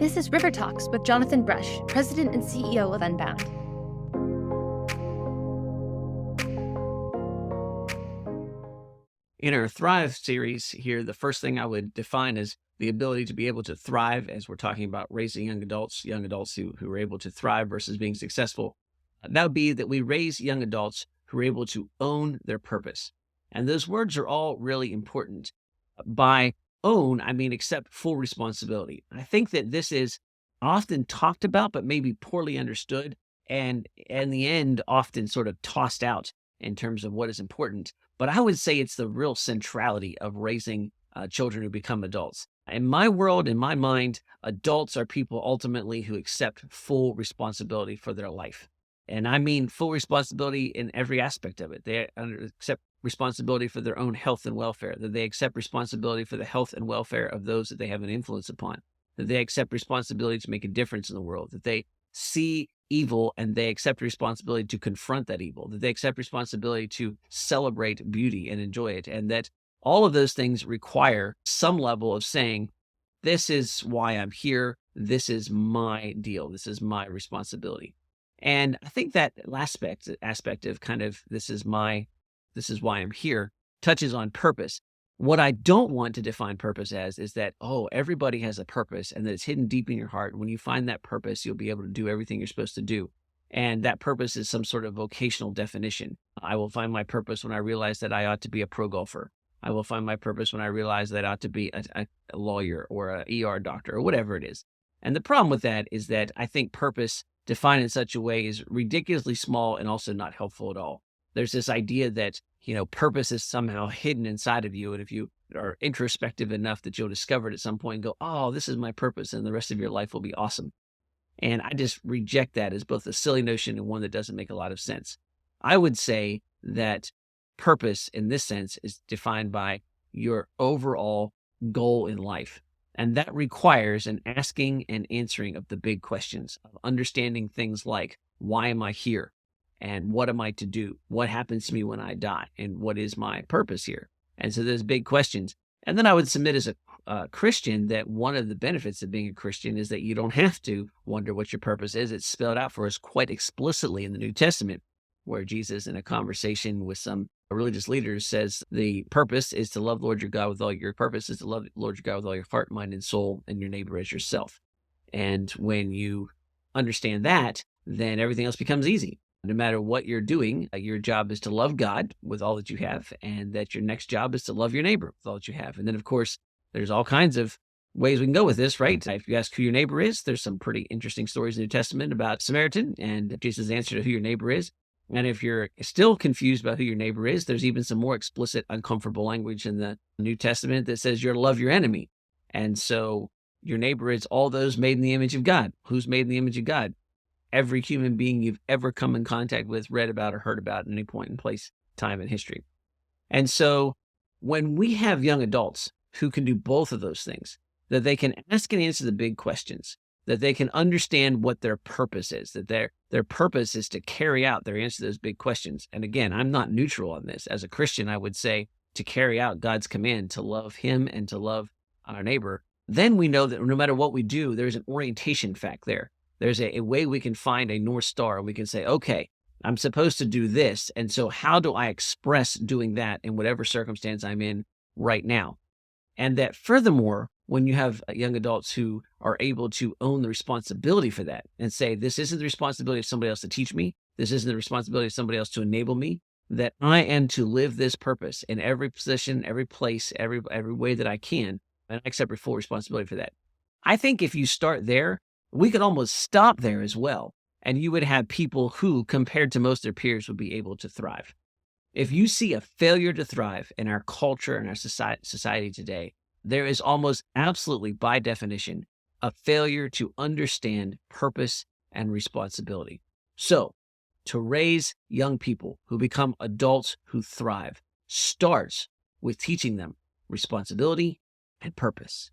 This is RiverTalks with Jonathan Brush, President and CEO of Unbound. In our Thrive series here, the first thing I would define is the ability to be able to thrive, as we're talking about raising young adults who are able to thrive versus being successful. That would be that we raise young adults who are able to own their purpose. And those words are all really important. By own, I mean accept full responsibility. I think that this is often talked about, but maybe poorly understood, and in the end, often sort of tossed out in terms of what is important. But I would say it's the real centrality of raising children who become adults. In my world, in my mind, adults are people ultimately who accept full responsibility for their life. And I mean full responsibility in every aspect of it. They accept responsibility for their own health and welfare, that they accept responsibility for the health and welfare of those that they have an influence upon, that they accept responsibility to make a difference in the world, that they see evil and they accept responsibility to confront that evil, that they accept responsibility to celebrate beauty and enjoy it, and that all of those things require some level of saying, this is why I'm here, this is my deal, this is my responsibility. And I think that aspect of kind of this is why I'm here touches on purpose. What I don't want to define purpose as is that, everybody has a purpose and that it's hidden deep in your heart. When you find that purpose, you'll be able to do everything you're supposed to do. And that purpose is some sort of vocational definition. I will find my purpose when I realize that I ought to be a pro golfer. I will find my purpose when I realize that I ought to be a lawyer or an ER doctor or whatever it is. And the problem with that is that I think purpose defined in such a way is ridiculously small and also not helpful at all. There's this idea that, purpose is somehow hidden inside of you. And if you are introspective enough that you'll discover it at some point and go, oh, this is my purpose, and the rest of your life will be awesome. And I just reject that as both a silly notion and one that doesn't make a lot of sense. I would say that purpose in this sense is defined by your overall goal in life. And that requires an asking and answering of the big questions, of understanding things like, why am I here? And what am I to do? What happens to me when I die? And what is my purpose here? And so there's big questions. And then I would submit as a Christian that one of the benefits of being a Christian is that you don't have to wonder what your purpose is. It's spelled out for us quite explicitly in the New Testament, where Jesus, in a conversation with some religious leaders, says the purpose is to love the Lord your God with all your purpose is to love the Lord your God with all your heart, mind, and soul, and your neighbor as yourself. And when you understand that, then everything else becomes easy. No matter what you're doing, your job is to love God with all that you have, and that your next job is to love your neighbor with all that you have. And then, of course, there's all kinds of ways we can go with this, right? If you ask who your neighbor is, there's some pretty interesting stories in the New Testament about Samaritan and Jesus' answer to who your neighbor is. And if you're still confused about who your neighbor is, there's even some more explicit, uncomfortable language in the New Testament that says you're to love your enemy. And so your neighbor is all those made in the image of God. Who's made in the image of God? Every human being you've ever come in contact with, read about, or heard about at any point in place, time in history. And so when we have young adults who can do both of those things, that they can ask and answer the big questions, that they can understand what their purpose is, that their purpose is to carry out their answer to those big questions. And again, I'm not neutral on this. As a Christian, I would say to carry out God's command to love him and to love our neighbor. Then we know that no matter what we do, there's an orientation fact there. There's a way we can find a North Star. We can say, okay, I'm supposed to do this. And so how do I express doing that in whatever circumstance I'm in right now? And that furthermore, when you have young adults who are able to own the responsibility for that and say, this isn't the responsibility of somebody else to teach me. This isn't the responsibility of somebody else to enable me, that I am to live this purpose in every position, every place, every way that I can, and I accept full responsibility for that. I think if you start there, we could almost stop there as well. And you would have people who, compared to most of their peers, would be able to thrive. If you see a failure to thrive in our culture and our society today, there is almost absolutely, by definition, a failure to understand purpose and responsibility. So, to raise young people who become adults who thrive starts with teaching them responsibility and purpose.